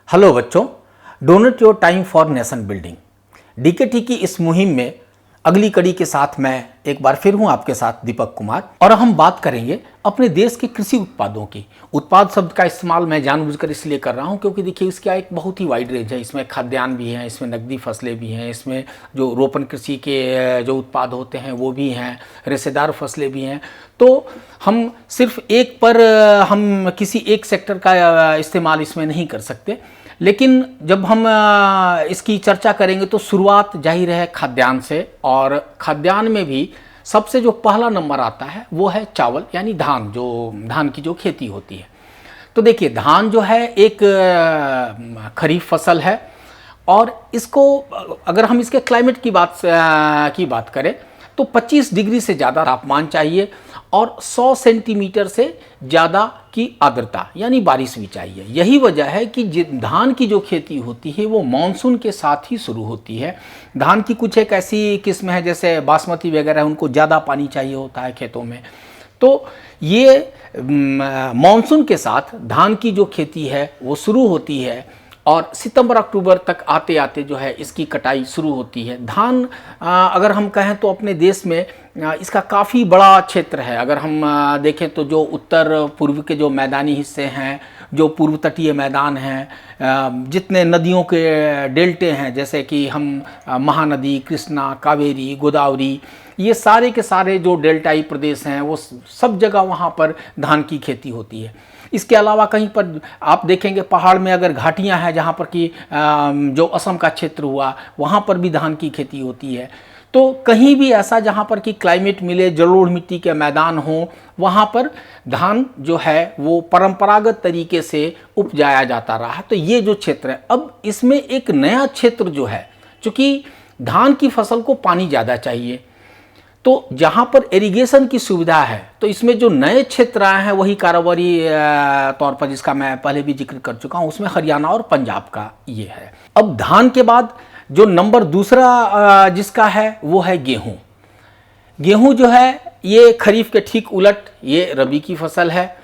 Hello बच्चों, donate your time for nation building DKT की इस मुहिम में अगली कड़ी के साथ मैं एक बार फिर हूं आपके साथ दीपक कुमार। और हम बात करेंगे अपने देश के कृषि उत्पादों की। उत्पाद शब्द का इस्तेमाल मैं जानबूझकर इसलिए कर रहा हूं क्योंकि देखिए इसका एक बहुत ही वाइड रेंज है। इसमें खाद्यान्न भी हैं, इसमें नकदी फसलें भी हैं, इसमें जो रोपण कृषि के जो उत्पाद होते हैं वो भी हैं, रेशेदार फसलें भी हैं। तो हम सिर्फ एक पर हम किसी एक सेक्टर का इस्तेमाल इसमें नहीं कर सकते, लेकिन जब हम इसकी चर्चा करेंगे तो शुरुआत जाहिर है खाद्यान्न से। और खाद्यान्न में भी सबसे जो पहला नंबर आता है वो है चावल, यानी धान, जो धान की जो खेती होती है। तो देखिए धान जो है एक खरीफ फसल है और इसको अगर हम इसके क्लाइमेट की बात करें तो 25 डिग्री से ज़्यादा तापमान चाहिए और 100 सेंटीमीटर से ज़्यादा की आर्द्रता यानी बारिश भी चाहिए। यही वजह है कि धान की जो खेती होती है वो मानसून के साथ ही शुरू होती है। धान की कुछ एक ऐसी किस्म है जैसे बासमती वगैरह, उनको ज़्यादा पानी चाहिए होता है खेतों में। तो ये मानसून के साथ धान की जो खेती है वो शुरू होती है और सितंबर अक्टूबर तक आते आते जो है इसकी कटाई शुरू होती है। धान अगर हम कहें तो अपने देश में इसका काफ़ी बड़ा क्षेत्र है। अगर हम देखें तो जो उत्तर पूर्व के जो मैदानी हिस्से हैं, जो पूर्व तटीय मैदान हैं, जितने नदियों के डेल्टे हैं जैसे कि हम महानदी, कृष्णा, कावेरी, गोदावरी, ये सारे के सारे जो डेल्टाई प्रदेश हैं वो सब जगह वहाँ पर धान की खेती होती है। इसके अलावा कहीं पर आप देखेंगे पहाड़ में अगर घाटियाँ हैं जहाँ पर कि जो असम का क्षेत्र हुआ वहाँ पर भी धान की खेती होती है। तो कहीं भी ऐसा जहाँ पर कि क्लाइमेट मिले, जलोढ़ मिट्टी के मैदान हो, वहाँ पर धान जो है वो परंपरागत तरीके से उपजाया जाता रहा। तो ये जो क्षेत्र है, अब इसमें एक नया क्षेत्र जो है, चूँकि धान की फसल को पानी ज़्यादा चाहिए, तो जहाँ पर इरिगेशन की सुविधा है तो इसमें जो नए क्षेत्र आए हैं वही कारोबारी तौर पर, जिसका मैं पहले भी जिक्र कर चुका हूँ, उसमें हरियाणा और पंजाब का ये है। अब धान के बाद जो नंबर दूसरा जिसका है वो है गेहूँ। गेहूँ जो है ये खरीफ के ठीक उलट ये रबी की फसल है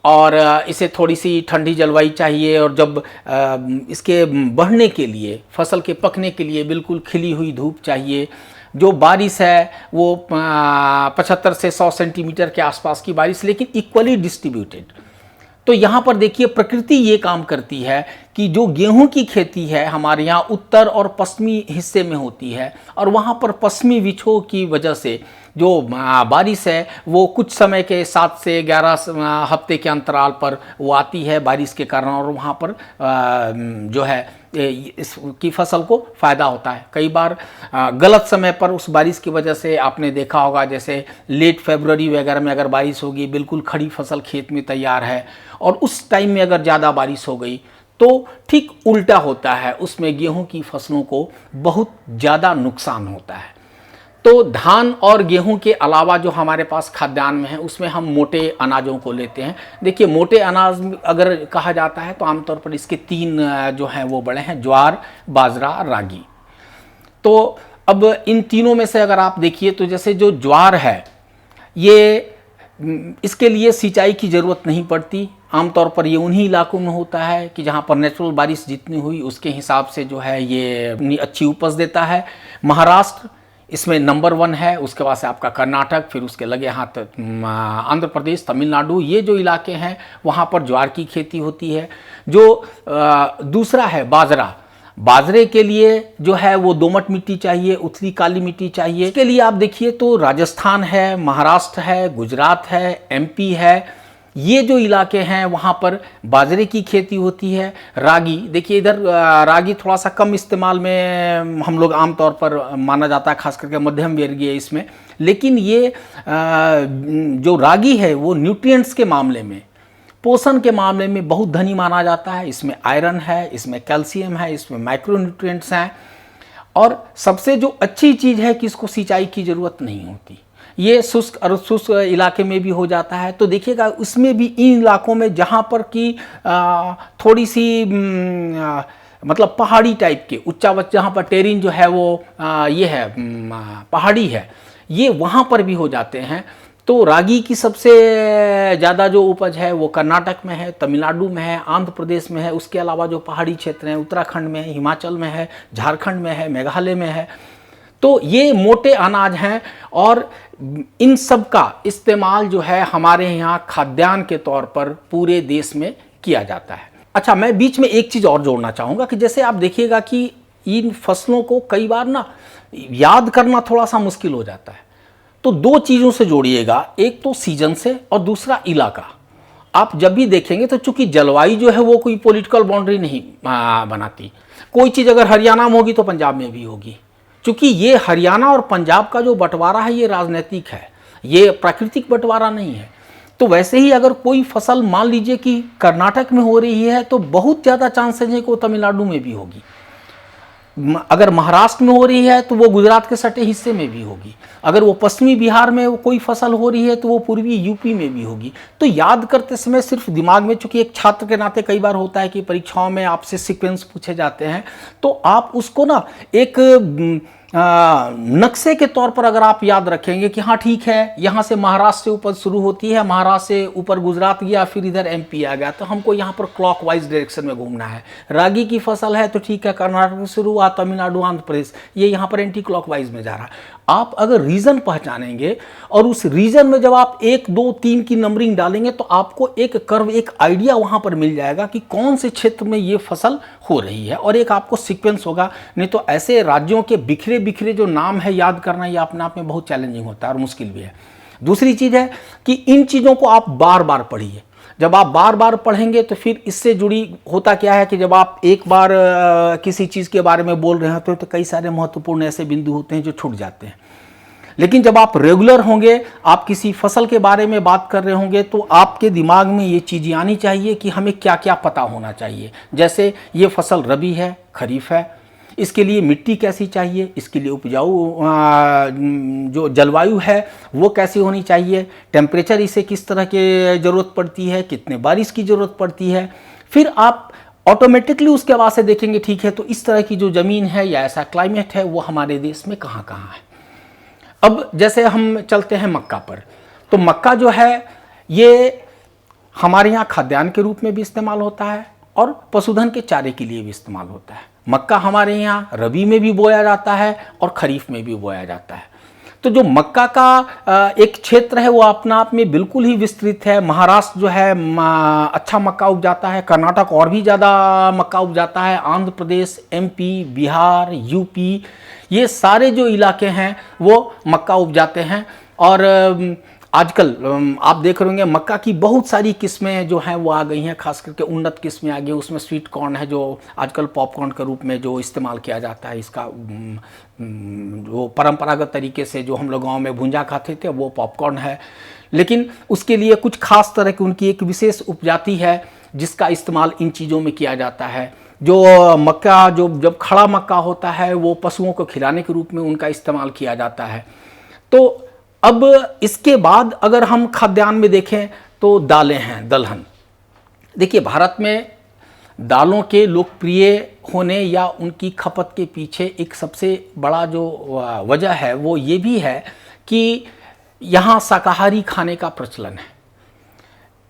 और इसे थोड़ी सी ठंडी जलवायु चाहिए और जब इसके बढ़ने के लिए, फसल के पकने के लिए बिल्कुल खिली हुई धूप चाहिए। जो बारिश है वो 75 से 100 सेंटीमीटर के आसपास की बारिश, लेकिन इक्वली डिस्ट्रीब्यूटेड। तो यहाँ पर देखिए प्रकृति ये काम करती है कि जो गेहूं की खेती है हमारे यहाँ उत्तर और पश्चिमी हिस्से में होती है और वहाँ पर पश्चिमी विक्षोभ की वजह से जो बारिश है वो कुछ समय के 7 से 11 हफ्ते के अंतराल पर वो आती है बारिश के कारण, और वहाँ पर जो है इसकी फसल को फ़ायदा होता है। कई बार गलत समय पर उस बारिश की वजह से आपने देखा होगा, जैसे लेट फरवरी वगैरह में अगर बारिश होगी, बिल्कुल खड़ी फसल खेत में तैयार है और उस टाइम में अगर ज़्यादा बारिश हो गई तो ठीक उल्टा होता है, उसमें गेहूं की फसलों को बहुत ज़्यादा नुकसान होता है। तो धान और गेहूं के अलावा जो हमारे पास खाद्यान्न में है उसमें हम मोटे अनाजों को लेते हैं। देखिए मोटे अनाज अगर कहा जाता है तो आमतौर पर इसके 3 जो हैं वो बड़े हैं, ज्वार, बाजरा, रागी। तो अब इन तीनों में से अगर आप देखिए तो जैसे जो ज्वार है ये इसके लिए सिंचाई की ज़रूरत नहीं पड़ती। आमतौर पर ये उन्हीं इलाकों में होता है कि जहाँ पर नेचुरल बारिश जितनी हुई उसके हिसाब से जो है ये अपनी अच्छी उपज देता है। महाराष्ट्र इसमें नंबर 1 है, उसके बाद से आपका कर्नाटक, फिर उसके लगे हाथ आंध्र प्रदेश, तमिलनाडु, ये जो इलाके हैं वहाँ पर ज्वार की खेती होती है। जो दूसरा है बाजरा, बाजरे के लिए जो है वो दोमट मिट्टी चाहिए, उथली काली मिट्टी चाहिए। इसके लिए आप देखिए तो राजस्थान है, महाराष्ट्र है, गुजरात है, एमपी है, ये जो इलाके हैं वहाँ पर बाजरे की खेती होती है। रागी, देखिए इधर रागी थोड़ा सा कम इस्तेमाल में हम लोग आमतौर पर माना जाता है, खास करके मध्यम वर्गीय इसमें, लेकिन ये जो रागी है वो न्यूट्रिएंट्स के मामले में, पोषण के मामले में बहुत धनी माना जाता है। इसमें आयरन है, इसमें कैल्शियम है, इसमें माइक्रोन्यूट्रिएंट्स हैं और सबसे जो अच्छी चीज़ है कि इसको सिंचाई की ज़रूरत नहीं होती। ये शुष्क और शुष्क इलाके में भी हो जाता है। तो देखिएगा उसमें भी इन इलाकों में जहाँ पर कि थोड़ी सी मतलब पहाड़ी टाइप के उच्चावच, जहाँ पर टेरिन जो है वो ये है पहाड़ी है, ये वहाँ पर भी हो जाते हैं। तो रागी की सबसे ज़्यादा जो उपज है वो कर्नाटक में है, तमिलनाडु में है, आंध्र प्रदेश में है। उसके अलावा जो पहाड़ी क्षेत्र हैं उत्तराखंड में है, हिमाचल में है, झारखंड में है, मेघालय में है। तो ये मोटे अनाज हैं और इन सब का इस्तेमाल जो है हमारे यहाँ खाद्यान्न के तौर पर पूरे देश में किया जाता है। अच्छा, मैं बीच में एक चीज़ और जोड़ना चाहूँगा कि जैसे आप देखिएगा कि इन फसलों को कई बार ना याद करना थोड़ा सा मुश्किल हो जाता है। तो दो चीज़ों से जोड़िएगा, एक तो सीजन से और दूसरा इलाका। आप जब भी देखेंगे तो चूंकि जलवायु जो है वो कोई पॉलिटिकल बाउंड्री नहीं बनाती। कोई चीज़ अगर हरियाणा में होगी तो पंजाब में भी होगी। चूंकि ये हरियाणा और पंजाब का जो बंटवारा है ये राजनीतिक है, ये प्राकृतिक बंटवारा नहीं है। तो वैसे ही अगर कोई फसल मान लीजिए कि कर्नाटक में हो रही है तो बहुत ज़्यादा चांसेस है कि वो तमिलनाडु में भी होगी। अगर महाराष्ट्र में हो रही है तो वो गुजरात के सटे हिस्से में भी होगी। अगर वो पश्चिमी बिहार में वो कोई फसल हो रही है तो वो पूर्वी यूपी में भी होगी। तो याद करते समय सिर्फ दिमाग में, चूंकि एक छात्र के नाते कई बार होता है कि परीक्षाओं में आपसे सीक्वेंस पूछे जाते हैं, तो आप उसको ना एक नक्शे के तौर पर अगर आप याद रखेंगे कि हाँ ठीक है, यहाँ से महाराष्ट्र से उपज शुरू होती है, महाराष्ट्र से ऊपर गुजरात गया, फिर इधर एमपी आ गया, तो हमको यहाँ पर क्लॉकवाइज डायरेक्शन में घूमना है। रागी की फसल है तो ठीक है, कर्नाटक से शुरू हुआ, तमिलनाडु, आंध्र प्रदेश, ये यहाँ पर एंटी क्लॉकवाइज में जा रहा है। आप अगर रीजन पहचानेंगे और उस रीजन में जब आप 1, 2, 3 की नंबरिंग डालेंगे तो आपको एक कर्व, एक आइडिया वहाँ पर मिल जाएगा कि कौन से क्षेत्र में ये फसल हो रही है, और एक आपको सीक्वेंस होगा। नहीं तो ऐसे राज्यों के बिखरे बिखरे जो नाम है याद करना, ये अपने आप में बहुत चैलेंजिंग होता है और मुश्किल भी है। दूसरी चीज़ है कि इन चीज़ों को आप बार बार पढ़िए। जब आप बार बार पढ़ेंगे तो फिर इससे जुड़ी होता क्या है कि जब आप एक बार किसी चीज़ के बारे में बोल रहे होते हैं तो कई सारे महत्वपूर्ण ऐसे बिंदु होते हैं जो छूट जाते हैं। लेकिन जब आप रेगुलर होंगे, आप किसी फसल के बारे में बात कर रहे होंगे, तो आपके दिमाग में ये चीज़ें आनी चाहिए कि हमें क्या क्या पता होना चाहिए। जैसे ये फसल रबी है, खरीफ है, इसके लिए मिट्टी कैसी चाहिए, इसके लिए उपजाऊ जो जलवायु है वो कैसी होनी चाहिए, टेम्परेचर इसे किस तरह की ज़रूरत पड़ती है, कितने बारिश की ज़रूरत पड़ती है। फिर आप ऑटोमेटिकली उसके बाद से देखेंगे ठीक है तो इस तरह की जो ज़मीन है या ऐसा क्लाइमेट है वो हमारे देश में कहाँ कहाँ है। अब जैसे हम चलते हैं मक्का पर, तो मक्का जो है ये हमारे यहाँ खाद्यान्न के रूप में भी इस्तेमाल होता है और पशुधन के चारे के लिए भी इस्तेमाल होता है। मक्का हमारे यहाँ रबी में भी बोया जाता है और खरीफ में भी बोया जाता है। तो जो मक्का का एक क्षेत्र है वो अपना आप में बिल्कुल ही विस्तृत है। महाराष्ट्र जो है अच्छा मक्का उपजाता है, कर्नाटक और भी ज़्यादा मक्का उपजाता है, आंध्र प्रदेश, एमपी, बिहार, यूपी, ये सारे जो इलाके हैं वो मक्का उपजाते हैं। और आजकल आप देख रहे होंगे मक्का की बहुत सारी किस्में जो हैं वो आ गई हैं, खास करके उन्नत किस्में आ गई हैं। उसमें स्वीट कॉर्न है जो आजकल पॉपकॉर्न के रूप में जो इस्तेमाल किया जाता है। इसका जो परंपरागत तरीके से जो हम लोग गाँव में भुंजा खाते थे वो पॉपकॉर्न है, लेकिन उसके लिए कुछ खास तरह की उनकी एक विशेष उपजाति है जिसका इस्तेमाल इन चीज़ों में किया जाता है। जो मक्का जो जब खड़ा मक्का होता है वो पशुओं को खिलाने के रूप में उनका इस्तेमाल किया जाता है। तो अब इसके बाद अगर हम खाद्यान्न में देखें तो दालें हैं, दलहन। देखिए भारत में दालों के लोकप्रिय होने या उनकी खपत के पीछे एक सबसे बड़ा जो वजह है वो ये भी है कि यहाँ शाकाहारी खाने का प्रचलन है।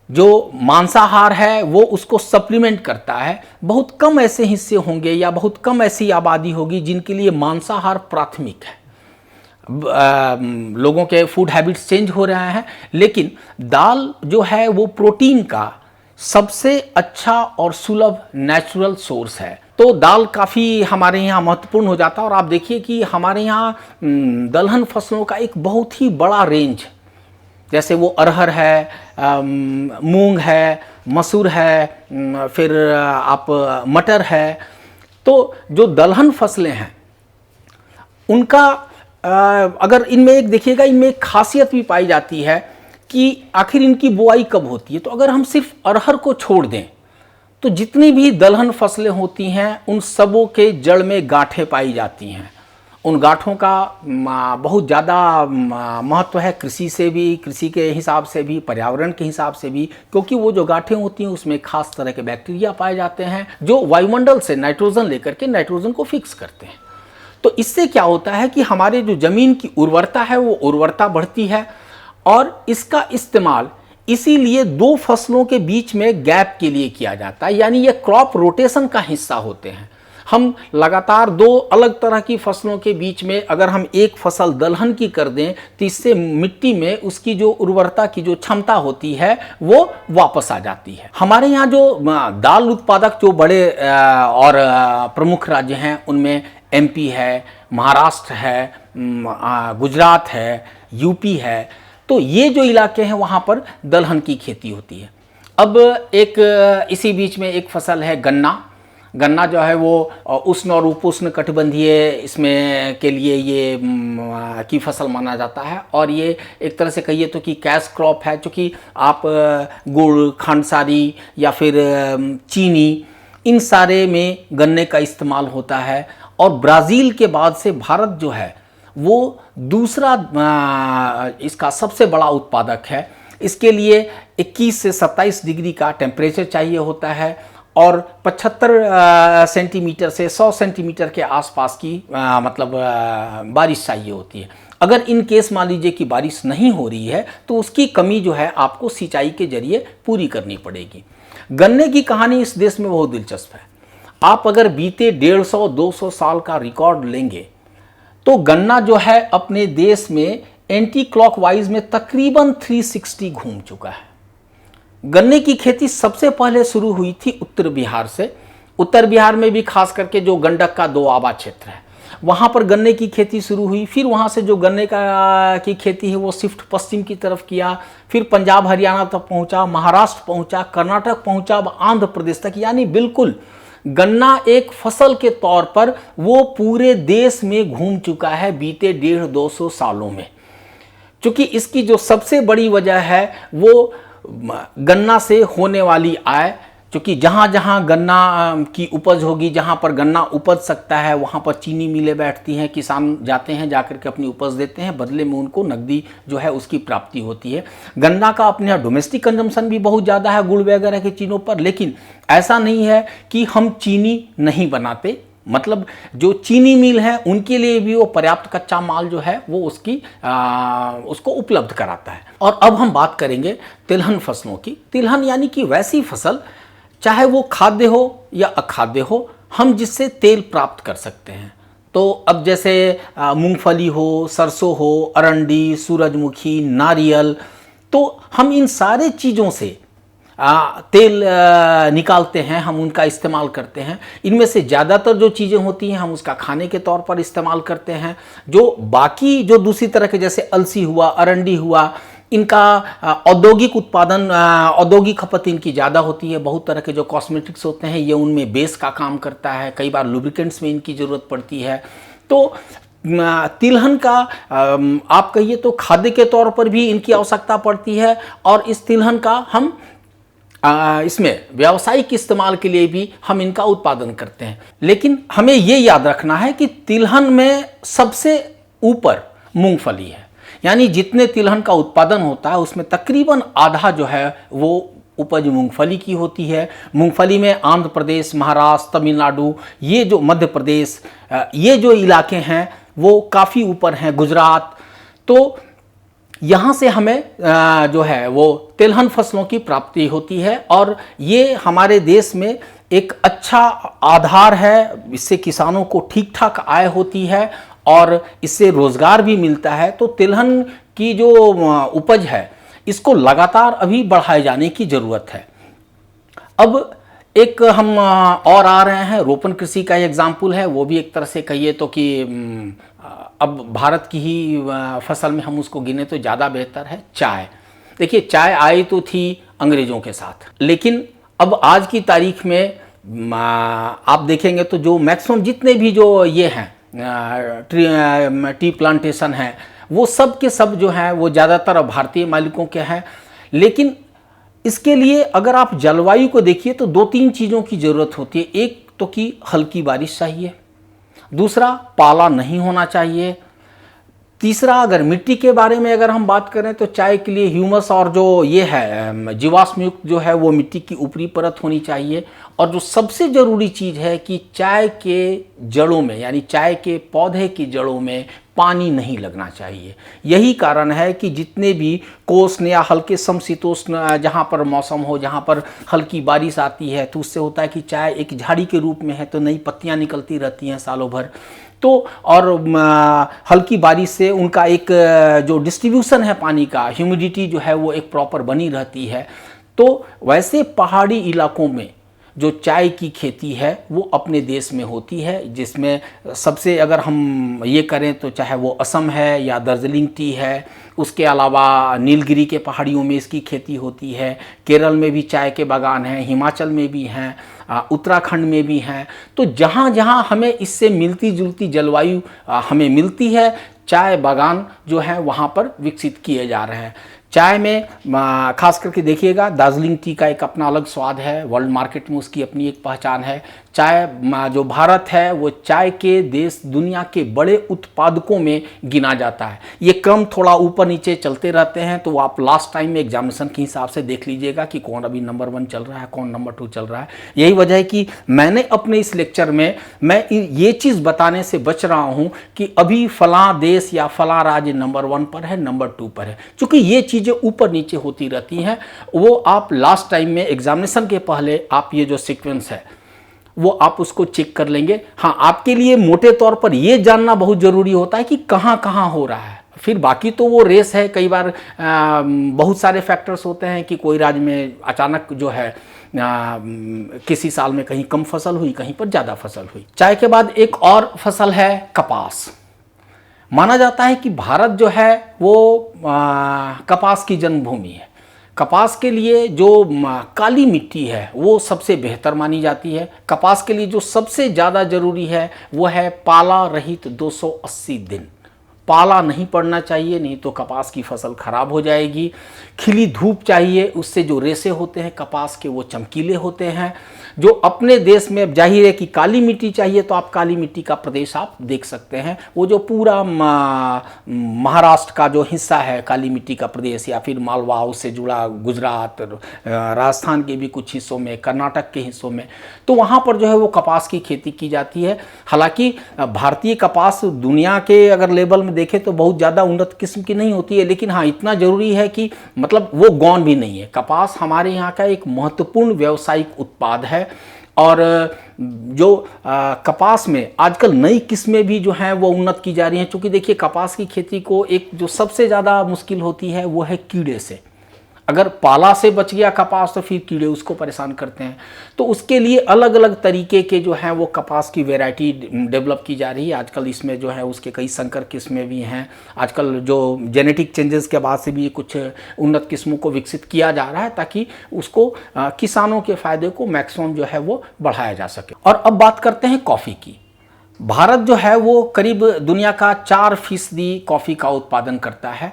जो मांसाहार है वो उसको सप्लीमेंट करता है। बहुत कम ऐसे हिस्से होंगे या बहुत कम ऐसी आबादी होगी जिनके लिए मांसाहार प्राथमिक है। लोगों के फूड हैबिट्स चेंज हो रहे हैं, लेकिन दाल जो है वो प्रोटीन का सबसे अच्छा और सुलभ नेचुरल सोर्स है। तो दाल काफ़ी हमारे यहाँ महत्वपूर्ण हो जाता है। और आप देखिए कि हमारे यहाँ दलहन फसलों का एक बहुत ही बड़ा रेंज, जैसे वो अरहर है, मूंग है, मसूर है, फिर आप मटर है। तो जो दलहन फसलें हैं उनका अगर इनमें एक देखिएगा, इनमें एक खासियत भी पाई जाती है कि आखिर इनकी बुआई कब होती है। तो अगर हम सिर्फ अरहर को छोड़ दें तो जितनी भी दलहन फसलें होती हैं उन सबों के जड़ में गांठें पाई जाती हैं। उन गांठों का बहुत ज़्यादा महत्व है, कृषि से भी, कृषि के हिसाब से भी, पर्यावरण के हिसाब से भी, क्योंकि वो जो गांठें होती हैं उसमें खास तरह के बैक्टीरिया पाए जाते हैं जो वायुमंडल से नाइट्रोजन लेकर के नाइट्रोजन को फिक्स करते हैं। तो इससे क्या होता है कि हमारे जो ज़मीन की उर्वरता है वो उर्वरता बढ़ती है और इसका इस्तेमाल इसीलिए दो फसलों के बीच में गैप के लिए किया जाता है, यानी ये क्रॉप रोटेशन का हिस्सा होते हैं। हम लगातार दो अलग तरह की फसलों के बीच में अगर हम एक फसल दलहन की कर दें तो इससे मिट्टी में उसकी जो उर्वरता की जो क्षमता होती है वो वापस आ जाती है। हमारे यहाँ जो दाल उत्पादक जो बड़े और प्रमुख राज्य हैं उनमें एमपी है, महाराष्ट्र है, गुजरात है, यूपी है, तो ये जो इलाके हैं वहाँ पर दलहन की खेती होती है। अब एक इसी बीच में एक फसल है गन्ना। गन्ना जो है वो उष्ण और उपोष्ण कटिबंधीय इसमें के लिए ये की फसल माना जाता है, और ये एक तरह से कहिए तो कि कैश क्रॉप है, क्योंकि आप गुड़, खांडसारी या फिर चीनी, इन सारे में गन्ने का इस्तेमाल होता है। और ब्राज़ील के बाद से भारत जो है वो दूसरा इसका सबसे बड़ा उत्पादक है। इसके लिए 21 से 27 डिग्री का टेम्परेचर चाहिए होता है और 75 सेंटीमीटर से 100 सेंटीमीटर के आसपास की बारिश चाहिए होती है। अगर इन केस मान लीजिए कि बारिश नहीं हो रही है तो उसकी कमी जो है आपको सिंचाई के जरिए पूरी करनी पड़ेगी। गन्ने की कहानी इस देश में बहुत दिलचस्प है। आप अगर बीते 150-200 साल का रिकॉर्ड लेंगे तो गन्ना जो है अपने देश में एंटी क्लॉकवाइज में तकरीबन 360 घूम चुका है। गन्ने की खेती सबसे पहले शुरू हुई थी उत्तर बिहार से। उत्तर बिहार में भी खास करके जो गंडक का दोआबा क्षेत्र है वहाँ पर गन्ने की खेती शुरू हुई। फिर वहाँ से जो गन्ने की खेती है वो शिफ्ट पश्चिम की तरफ किया, फिर पंजाब हरियाणा तक पहुँचा, महाराष्ट्र पहुँचा, कर्नाटक पहुँचा, आंध्र प्रदेश तक। यानी बिल्कुल गन्ना एक फसल के तौर पर वो पूरे देश में घूम चुका है बीते 150-200 सालों में। क्योंकि इसकी जो सबसे बड़ी वजह है वो गन्ना से होने वाली आय, क्योंकि जहाँ जहाँ गन्ना की उपज होगी, जहाँ पर गन्ना उपज सकता है वहाँ पर चीनी मिलें बैठती हैं, किसान जाते हैं, जाकर के अपनी उपज देते हैं, बदले में उनको नकदी जो है उसकी प्राप्ति होती है। गन्ना का अपने यहाँ डोमेस्टिक कंजम्पशन भी बहुत ज़्यादा है गुड़ वगैरह की चीज़ों पर, लेकिन ऐसा नहीं है कि हम चीनी नहीं बनाते। मतलब जो चीनी मिल है उनके लिए भी वो पर्याप्त कच्चा माल जो है वो उसको उपलब्ध कराता है। और अब हम बात करेंगे तिलहन फसलों की। तिलहन यानी कि वैसी फसल चाहे वो खाद्य हो या अखाद्य हो, हम जिससे तेल प्राप्त कर सकते हैं। तो अब जैसे मूंगफली हो, सरसों हो, अरंडी, सूरजमुखी, नारियल, तो हम इन सारे चीज़ों से तेल निकालते हैं, हम उनका इस्तेमाल करते हैं। इनमें से ज़्यादातर जो चीज़ें होती हैं हम उसका खाने के तौर पर इस्तेमाल करते हैं। जो बाकी जो दूसरी तरह के जैसे अलसी हुआ, अरंडी हुआ, इनका औद्योगिक उत्पादन, औद्योगिक खपत इनकी ज़्यादा होती है। बहुत तरह के जो कॉस्मेटिक्स होते हैं ये उनमें बेस का काम करता है, कई बार लुब्रिकेंट्स में इनकी ज़रूरत पड़ती है। तो तिलहन का आप कहिए तो खाद्य के तौर पर भी इनकी आवश्यकता पड़ती है, और इस तिलहन का हम इसमें व्यावसायिक इस्तेमाल के लिए भी हम इनका उत्पादन करते हैं। लेकिन हमें ये याद रखना है कि तिलहन में सबसे ऊपर मूंगफली है। यानी जितने तिलहन का उत्पादन होता है उसमें तकरीबन आधा जो है वो उपज मूंगफली की होती है। मूंगफली में आंध्र प्रदेश, महाराष्ट्र, तमिलनाडु, ये जो मध्य प्रदेश, ये जो इलाके हैं वो काफ़ी ऊपर हैं, गुजरात। तो यहाँ से हमें जो है वो तिलहन फसलों की प्राप्ति होती है, और ये हमारे देश में एक अच्छा आधार है। इससे किसानों को ठीक ठाक आय होती है और इससे रोज़गार भी मिलता है। तो तिलहन की जो उपज है इसको लगातार अभी बढ़ाए जाने की ज़रूरत है। अब एक हम और आ रहे हैं, रोपण कृषि का एग्जाम्पल है। वो भी एक तरह से कहिए तो कि अब भारत की ही फसल में हम उसको गिने तो ज़्यादा बेहतर है चाय। देखिए, चाय आई तो थी अंग्रेज़ों के साथ, लेकिन अब आज की तारीख में आप देखेंगे तो जो मैक्सिमम जितने भी जो ये हैं टी प्लांटेशन हैं वो सब के सब जो हैं वो ज़्यादातर भारतीय मालिकों के हैं। लेकिन इसके लिए अगर आप जलवायु को देखिए तो 2-3 चीज़ों की ज़रूरत होती है। एक तो कि हल्की बारिश चाहिए, दूसरा पाला नहीं होना चाहिए, तीसरा, अगर मिट्टी के बारे में अगर हम बात करें तो चाय के लिए ह्यूमस और जो ये है जीवाश्म युक्त जो है वो मिट्टी की ऊपरी परत होनी चाहिए। और जो सबसे ज़रूरी चीज़ है कि चाय के जड़ों में, यानी चाय के पौधे की जड़ों में पानी नहीं लगना चाहिए। यही कारण है कि जितने भी कोष्ण या हल्के समशीतोष्ण जहाँ पर मौसम हो, जहाँ पर हल्की बारिश आती है, तो उससे होता है कि चाय एक झाड़ी के रूप में है तो नई पत्तियाँ निकलती रहती हैं सालों भर। तो और हल्की बारिश से उनका एक जो डिस्ट्रीब्यूशन है पानी का, ह्यूमिडिटी जो है वो एक प्रॉपर बनी रहती है। तो वैसे पहाड़ी इलाकों में जो चाय की खेती है वो अपने देश में होती है, जिसमें सबसे अगर हम ये करें तो चाहे वो असम है या दार्जिलिंग टी है, उसके अलावा नीलगिरी के पहाड़ियों में इसकी खेती होती है, केरल में भी चाय के बागान हैं, हिमाचल में भी हैं, उत्तराखंड में भी हैं। तो जहाँ जहाँ हमें इससे मिलती जुलती जलवायु हमें मिलती है, चाय बागान जो है वहाँ पर विकसित किए जा रहे हैं। चाय में खास करके देखिएगा, दार्जिलिंग टी का एक अपना अलग स्वाद है, वर्ल्ड मार्केट में उसकी अपनी एक पहचान है। चाय जो भारत है वो चाय के देश, दुनिया के बड़े उत्पादकों में गिना जाता है। ये क्रम थोड़ा ऊपर नीचे चलते रहते हैं, तो आप लास्ट टाइम में एग्जामिनेशन के हिसाब से देख लीजिएगा कि कौन अभी नंबर 1 चल रहा है, कौन नंबर 2 चल रहा है। यही वजह है कि मैंने अपने इस लेक्चर में मैं ये चीज़ बताने से बच रहा हूँ कि अभी फलां देश या फलां राज्य नंबर 1 पर है, नंबर 2 पर है, क्योंकि ये चीज़ें ऊपर नीचे होती रहती हैं। वो आप लास्ट टाइम में एग्जामिनेशन के पहले आप ये जो सीक्वेंस है वो आप उसको चेक कर लेंगे। हाँ, आपके लिए मोटे तौर पर ये जानना बहुत ज़रूरी होता है कि कहाँ कहाँ हो रहा है। फिर बाकी तो वो रेस है, कई बार बहुत सारे फैक्टर्स होते हैं कि कोई राज्य में अचानक जो है किसी साल में कहीं कम फसल हुई, कहीं पर ज़्यादा फसल हुई। चाय के बाद एक और फसल है कपास। माना जाता है कि भारत जो है वो कपास की जन्मभूमि है। कपास के लिए जो काली मिट्टी है वो सबसे बेहतर मानी जाती है। कपास के लिए जो सबसे ज़्यादा ज़रूरी है वो है पाला रहित 280 दिन। पाला नहीं पड़ना चाहिए, नहीं तो कपास की फसल खराब हो जाएगी। खिली धूप चाहिए, उससे जो रेशे होते हैं कपास के वो चमकीले होते हैं। जो अपने देश में जाहिर है कि काली मिट्टी चाहिए, तो आप काली मिट्टी का प्रदेश आप देख सकते हैं। वो जो पूरा महाराष्ट्र का जो हिस्सा है काली मिट्टी का प्रदेश, या फिर मालवा उससे जुड़ा गुजरात, राजस्थान के भी कुछ हिस्सों में, कर्नाटक के हिस्सों में, तो वहाँ पर जो है वो कपास की खेती की जाती है। हालांकि भारतीय कपास दुनिया के अगर लेवल में देखें तो बहुत ज़्यादा उन्नत किस्म की नहीं होती है, लेकिन हाँ इतना ज़रूरी है कि मतलब वो गौन भी नहीं है। कपास हमारे यहाँ का एक महत्वपूर्ण व्यावसायिक उत्पाद है। और जो कपास में आजकल नई किस्में भी जो हैं वो उन्नत की जा रही हैं, क्योंकि देखिए कपास की खेती को एक जो सबसे ज़्यादा मुश्किल होती है वो है कीड़े से। अगर पाला से बच गया कपास तो फिर कीड़े उसको परेशान करते हैं। तो उसके लिए अलग अलग तरीके के जो हैं वो कपास की वैरायटी डेवलप की जा रही है आजकल। इसमें जो है उसके कई संकर किस्में भी हैं। आजकल जो जेनेटिक चेंजेस के बाद से भी कुछ उन्नत किस्मों को विकसित किया जा रहा है, ताकि उसको किसानों के फ़ायदे को मैक्सिमम जो है वो बढ़ाया जा सके। और अब बात करते हैं कॉफ़ी की। भारत जो है वो करीब दुनिया का 4% कॉफ़ी का उत्पादन करता है।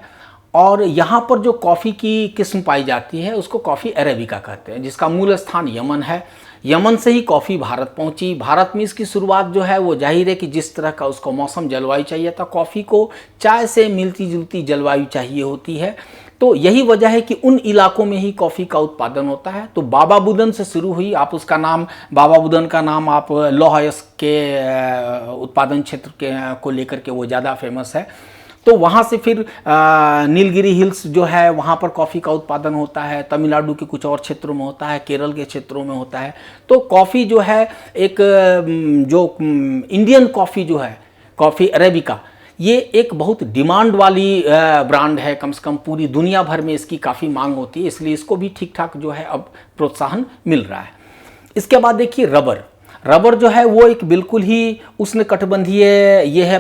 और यहाँ पर जो कॉफ़ी की किस्म पाई जाती है उसको कॉफ़ी अरेबिका कहते हैं, जिसका मूल स्थान यमन है। यमन से ही कॉफ़ी भारत पहुँची। भारत में इसकी शुरुआत जो है वो जाहिर है कि जिस तरह का उसको मौसम जलवायु चाहिए था, कॉफ़ी को चाय से मिलती जुलती जलवायु चाहिए होती है। तो यही वजह है कि उन इलाकों में ही कॉफ़ी का उत्पादन होता है। तो बाबा बुदन से शुरू हुई। आप उसका नाम, बाबा बुदन का नाम आप लौह के उत्पादन क्षेत्र के को लेकर के वो ज़्यादा फेमस है। तो वहाँ से फिर नीलगिरी हिल्स जो है वहाँ पर कॉफ़ी का उत्पादन होता है। तमिलनाडु के कुछ और क्षेत्रों में होता है, केरल के क्षेत्रों में होता है। तो कॉफ़ी जो है एक जो इंडियन कॉफ़ी जो है, कॉफ़ी अरेबिका, ये एक बहुत डिमांड वाली ब्रांड है। कम से कम पूरी दुनिया भर में इसकी काफ़ी मांग होती है, इसलिए इसको भी ठीक ठाक जो है अब प्रोत्साहन मिल रहा है। इसके बाद देखिए रबर। रबर जो है वो एक बिल्कुल ही उष्णकटिबंधीय ये है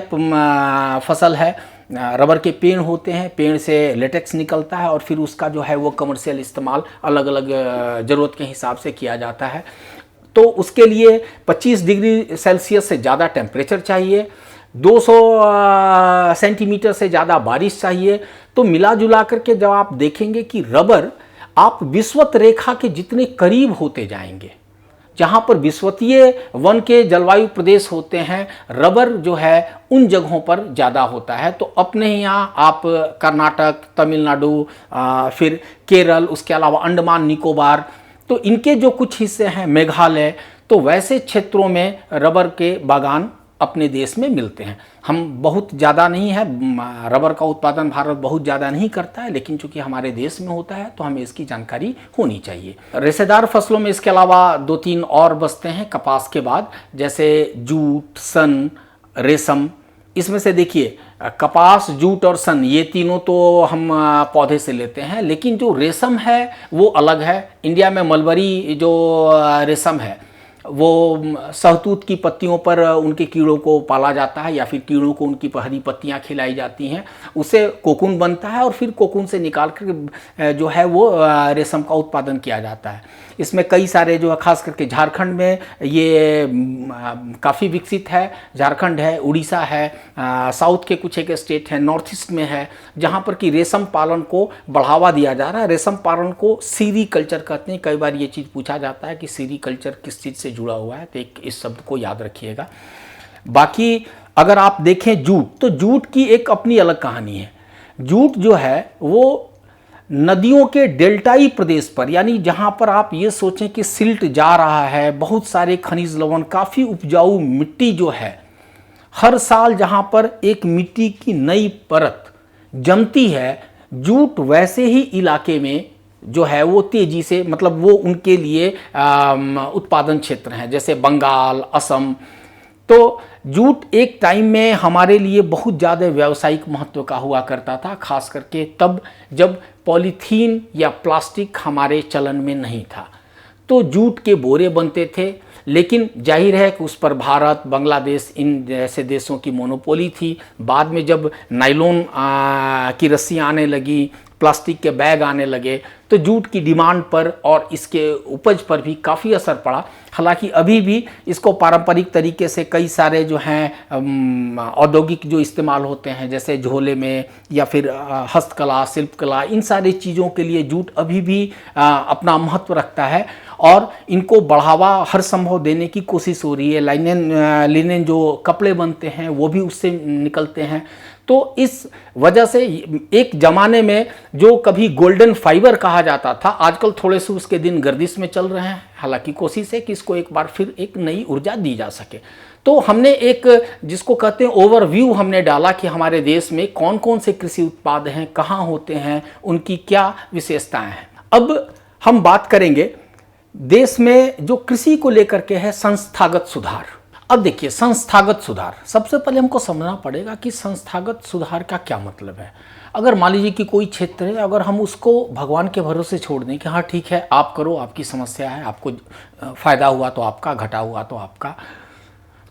फसल है। रबर के पेड़ होते हैं, पेड़ से लेटेक्स निकलता है और फिर उसका जो है वो कमर्शियल इस्तेमाल अलग अलग ज़रूरत के हिसाब से किया जाता है। तो उसके लिए 25 डिग्री सेल्सियस से ज़्यादा टेम्परेचर चाहिए, 200 सेंटीमीटर से ज़्यादा बारिश चाहिए। तो मिला जुला करके जब आप देखेंगे कि रबर आप विषुवत रेखा के जितने करीब होते जाएंगे, जहाँ पर विश्वतीय वन के जलवायु प्रदेश होते हैं, रबर जो है उन जगहों पर ज़्यादा होता है। तो अपने यहाँ आप कर्नाटक, तमिलनाडु, फिर केरल, उसके अलावा अंडमान निकोबार, तो इनके जो कुछ हिस्से हैं, मेघालय, तो वैसे क्षेत्रों में रबर के बागान अपने देश में मिलते हैं। हम बहुत ज़्यादा नहीं है, रबर का उत्पादन भारत बहुत ज़्यादा नहीं करता है, लेकिन चूंकि हमारे देश में होता है तो हमें इसकी जानकारी होनी चाहिए। रेशेदार फसलों में इसके अलावा 2-3 और बसते हैं कपास के बाद, जैसे जूट, सन, रेशम। इसमें से देखिए कपास, जूट और सन, ये तीनों तो हम पौधे से लेते हैं, लेकिन जो रेशम है वो अलग है। इंडिया में मलबरी जो रेशम है वो सहतूत की पत्तियों पर उनके कीड़ों को पाला जाता है, या फिर कीड़ों को उनकी हरी पत्तियां खिलाई जाती हैं, उससे कोकून बनता है और फिर कोकून से निकाल कर जो है वो रेशम का उत्पादन किया जाता है। इसमें कई सारे जो खास करके झारखंड में ये काफ़ी विकसित है। झारखंड है, उड़ीसा है, साउथ के कुछ एक स्टेट हैं, नॉर्थ ईस्ट में है, जहाँ पर कि रेशम पालन को बढ़ावा दिया जा रहा है। रेशम पालन को सीरी कल्चर कहते हैं। कई बार ये चीज़ पूछा जाता है कि सीरी कल्चर किस चीज़ से जुड़ा हुआ है, तो एक इस शब्द को याद रखिएगा। बाकी अगर आप देखें जूट, तो जूट की एक अपनी अलग कहानी है। जूट जो है वो नदियों के डेल्टाई प्रदेश पर, यानी जहाँ पर आप ये सोचें कि सिल्ट जा रहा है, बहुत सारे खनिज लवण, काफ़ी उपजाऊ मिट्टी जो है, हर साल जहाँ पर एक मिट्टी की नई परत जमती है, जूट वैसे ही इलाके में जो है वो तेजी से, मतलब वो उनके लिए उत्पादन क्षेत्र हैं, जैसे बंगाल, असम। तो जूट एक टाइम में हमारे लिए बहुत ज़्यादा व्यावसायिक महत्व का हुआ करता था, खास करके तब जब पॉलीथीन या प्लास्टिक हमारे चलन में नहीं था। तो जूट के बोरे बनते थे, लेकिन जाहिर है कि उस पर भारत, बांग्लादेश, इन जैसे देशों की मोनोपोली थी। बाद में जब नायलॉन की रस्सियाँ आने लगी, प्लास्टिक के बैग आने लगे, तो जूट की डिमांड पर और इसके उपज पर भी काफ़ी असर पड़ा। हालांकि अभी भी इसको पारंपरिक तरीके से कई सारे जो हैं औद्योगिक जो इस्तेमाल होते हैं, जैसे झोले में या फिर हस्तकला, शिल्पकला, इन सारी चीज़ों के लिए जूट अभी भी अपना महत्व रखता है और इनको बढ़ावा हर संभव देने की कोशिश हो रही है। लिनेन जो कपड़े बनते हैं वो भी उससे निकलते हैं। तो इस वजह से एक ज़माने में जो कभी गोल्डन फाइबर कहा जाता था, आजकल थोड़े से उसके दिन गर्दिश में चल रहे हैं। हालांकि कोशिश है कि इसको एक बार फिर एक नई ऊर्जा दी जा सके। तो हमने एक जिसको कहते हैं ओवरव्यू हमने डाला कि हमारे देश में कौन कौन से कृषि उत्पाद हैं, कहाँ होते हैं, उनकी क्या विशेषताएं हैं। अब हम बात करेंगे देश में जो कृषि को लेकर के है संस्थागत सुधार। अब देखिए संस्थागत सुधार, सबसे पहले हमको समझना पड़ेगा कि संस्थागत सुधार का क्या मतलब है। अगर मान लीजिए कि कोई क्षेत्र है, अगर हम उसको भगवान के भरोसे छोड़ दें कि हाँ ठीक है आप करो, आपकी समस्या है, आपको फ़ायदा हुआ तो आपका, घटा हुआ तो आपका,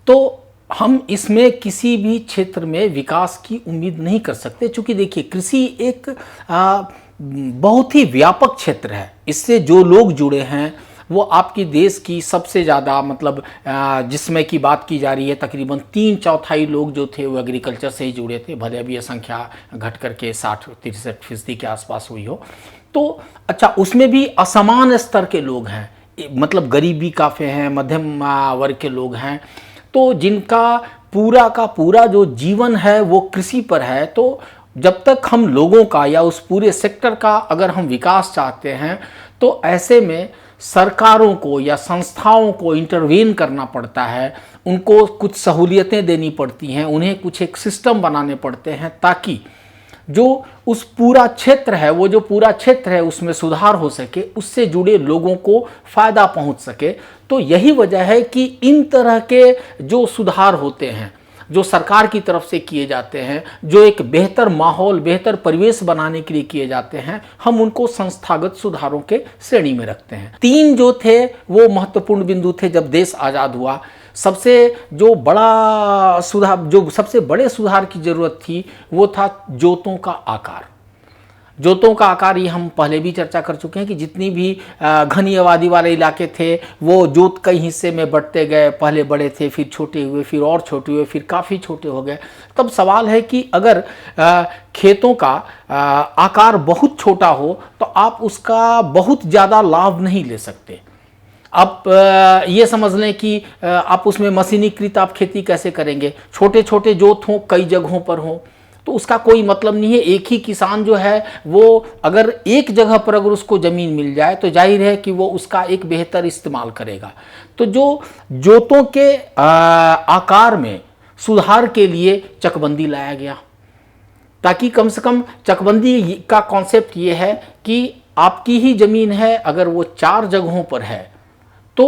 तो हम इसमें किसी भी क्षेत्र में विकास की उम्मीद नहीं कर सकते। चूँकि देखिए कृषि एक बहुत ही व्यापक क्षेत्र है। इससे जो लोग जुड़े हैं वो आपकी देश की सबसे ज़्यादा, मतलब जिसमें की बात की जा रही है, तकरीबन 3/4 लोग जो थे वो एग्रीकल्चर से ही जुड़े थे। भले अभी ये संख्या घट करके 60-63% के आसपास हुई हो। तो अच्छा, उसमें भी असमान स्तर के लोग हैं, मतलब गरीब भी काफ़ी हैं, मध्यम वर्ग के लोग हैं, तो जिनका पूरा का पूरा जो जीवन है वो कृषि पर है। तो जब तक हम लोगों का या उस पूरे सेक्टर का अगर हम विकास चाहते हैं, तो ऐसे में सरकारों को या संस्थाओं को इंटरवीन करना पड़ता है, उनको कुछ सहूलियतें देनी पड़ती हैं, उन्हें कुछ एक सिस्टम बनाने पड़ते हैं, ताकि जो उस पूरा क्षेत्र है, वो जो पूरा क्षेत्र है उसमें सुधार हो सके, उससे जुड़े लोगों को फ़ायदा पहुंच सके। तो यही वजह है कि इन तरह के जो सुधार होते हैं, जो सरकार की तरफ से किए जाते हैं, जो एक बेहतर माहौल, बेहतर परिवेश बनाने के लिए किए जाते हैं, हम उनको संस्थागत सुधारों के श्रेणी में रखते हैं। 3 जो थे वो महत्वपूर्ण बिंदु थे जब देश आज़ाद हुआ। सबसे जो बड़ा सुधार, जो सबसे बड़े सुधार की ज़रूरत थी, वो था जोतों का आकार। जोतों का आकार ये हम पहले भी चर्चा कर चुके हैं कि जितनी भी घनी आबादी वाले इलाके थे वो जोत कई हिस्से में बंटते गए। पहले बड़े थे, फिर छोटे हुए, फिर और छोटे हुए, फिर काफ़ी छोटे हो गए। तब सवाल है कि अगर खेतों का आकार बहुत छोटा हो तो आप उसका बहुत ज़्यादा लाभ नहीं ले सकते। आप ये समझ लें कि आप उसमें मशीनीकृत आप खेती कैसे करेंगे, छोटे छोटे जोत हों, कई जगहों पर हों, तो उसका कोई मतलब नहीं है। एक ही किसान जो है वो अगर एक जगह पर अगर उसको ज़मीन मिल जाए तो जाहिर है कि वो उसका एक बेहतर इस्तेमाल करेगा। तो जो जोतों के आकार में सुधार के लिए चकबंदी लाया गया, ताकि कम से कम चकबंदी का कॉन्सेप्ट ये है कि आपकी ही ज़मीन है, अगर वो 4 जगहों पर है तो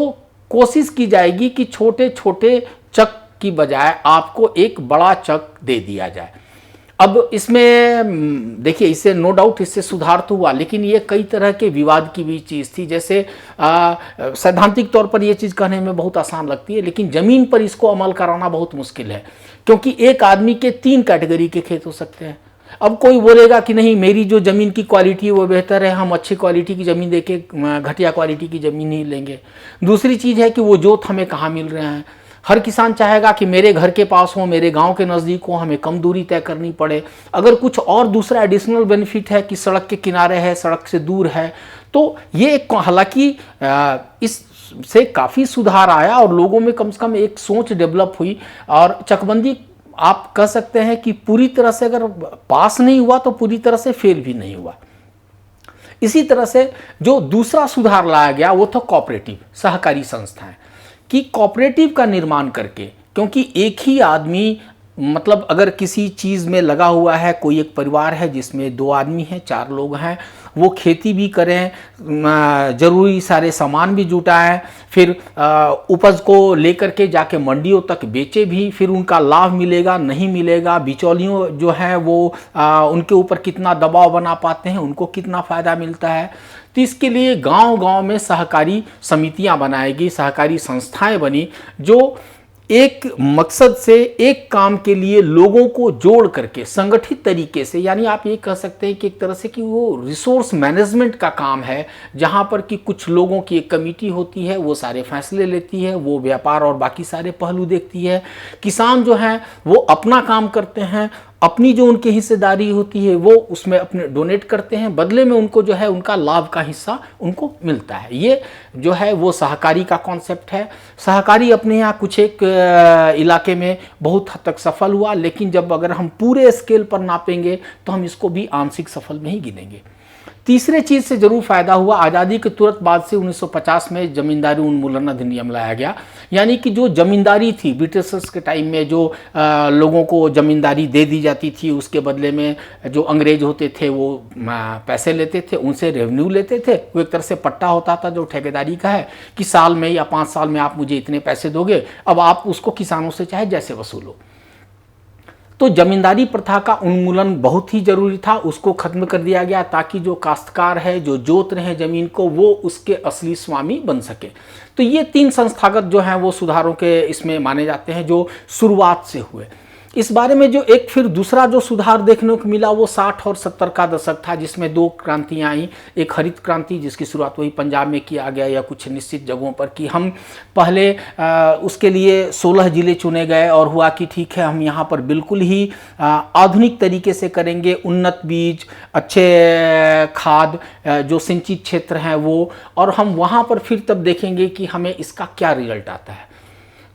कोशिश की जाएगी कि छोटे छोटे चक की बजाय आपको एक बड़ा चक दे दिया जाए। अब इसमें देखिए, इससे नो डाउट इससे सुधार तो हुआ, लेकिन ये कई तरह के विवाद की भी चीज़ थी। जैसे सैद्धांतिक तौर पर ये चीज़ कहने में बहुत आसान लगती है, लेकिन ज़मीन पर इसको अमल कराना बहुत मुश्किल है, क्योंकि एक आदमी के 3 कैटेगरी के खेत हो सकते हैं। अब कोई बोलेगा कि नहीं, मेरी जो ज़मीन की क्वालिटी है वो बेहतर है, हम अच्छी क्वालिटी की ज़मीन देके घटिया क्वालिटी की ज़मीन नहीं लेंगे। दूसरी चीज़ है कि वो जोत हमें कहाँ मिल रहे हैं। हर किसान चाहेगा कि मेरे घर के पास हो, मेरे गांव के नज़दीक हो, हमें कम दूरी तय करनी पड़े। अगर कुछ और दूसरा एडिशनल बेनिफिट है कि सड़क के किनारे है, सड़क से दूर है, तो ये हालांकि इससे काफ़ी सुधार आया और लोगों में कम से कम एक सोच डेवलप हुई। और चकबंदी आप कह सकते हैं कि पूरी तरह से अगर पास नहीं हुआ तो पूरी तरह से फेल भी नहीं हुआ। इसी तरह से जो दूसरा सुधार लाया गया वो था कोऑपरेटिव, सहकारी संस्थाएं, कि कोऑपरेटिव का निर्माण करके, क्योंकि एक ही आदमी मतलब अगर किसी चीज़ में लगा हुआ है, कोई एक परिवार है जिसमें 2 आदमी हैं, 4 लोग हैं, वो खेती भी करें, ज़रूरी सारे सामान भी जुटाएं, फिर उपज को लेकर के जाके मंडियों तक बेचे भी, फिर उनका लाभ मिलेगा नहीं मिलेगा, बिचौलियों जो हैं वो उनके ऊपर कितना दबाव बना पाते हैं, उनको कितना फ़ायदा मिलता है। तो इसके लिए गांव-गांव में सहकारी समितियां बनाएगी, सहकारी संस्थाएं बनी, जो एक मकसद से, एक काम के लिए लोगों को जोड़ करके संगठित तरीके से, यानी आप ये कह सकते हैं कि एक तरह से कि वो रिसोर्स मैनेजमेंट का काम है, जहाँ पर कि कुछ लोगों की एक कमेटी होती है, वो सारे फैसले लेती है, वो व्यापार और बाकी सारे पहलू देखती है। किसान जो हैं वो अपना काम करते हैं, अपनी जो उनकी हिस्सेदारी होती है वो उसमें अपने डोनेट करते हैं, बदले में उनको जो है उनका लाभ का हिस्सा उनको मिलता है। ये जो है वो सहकारी का कॉन्सेप्ट है। सहकारी अपने यहाँ कुछ एक इलाके में बहुत हद तक सफल हुआ, लेकिन जब अगर हम पूरे स्केल पर नापेंगे तो हम इसको भी आंशिक सफल में ही गिनेंगे। तीसरे चीज़ से जरूर फायदा हुआ, आज़ादी के तुरंत बाद से 1950 में जमींदारी उन्मूलन अधिनियम लाया गया। यानी कि जो जमींदारी थी ब्रिटिशर्स के टाइम में, जो लोगों को जमींदारी दे दी जाती थी, उसके बदले में जो अंग्रेज होते थे वो पैसे लेते थे, उनसे रेवेन्यू लेते थे। वो एक तरह से पट्टा होता था जो ठेकेदारी का है कि साल में या 5 साल में आप मुझे इतने पैसे दोगे, अब आप उसको किसानों से चाहे जैसे वसूलो। तो जमींदारी प्रथा का उन्मूलन बहुत ही जरूरी था, उसको खत्म कर दिया गया ताकि जो काश्तकार है, जो जोत रहे जमीन को, वो उसके असली स्वामी बन सके। तो ये 3 संस्थागत जो हैं वो सुधारों के इसमें माने जाते हैं जो शुरुआत से हुए। इस बारे में जो एक फिर दूसरा जो सुधार देखने को मिला वो 60 और 70 का दशक था, जिसमें 2 क्रांतियाँ आई। एक हरित क्रांति जिसकी शुरुआत वही पंजाब में किया गया या कुछ निश्चित जगहों पर, कि हम पहले उसके लिए 16 जिले चुने गए और हुआ कि ठीक है हम यहाँ पर बिल्कुल ही आधुनिक तरीके से करेंगे, उन्नत बीज, अच्छे खाद, जो सिंचित क्षेत्र हैं वो, और हम वहाँ पर फिर तब देखेंगे कि हमें इसका क्या रिजल्ट आता है।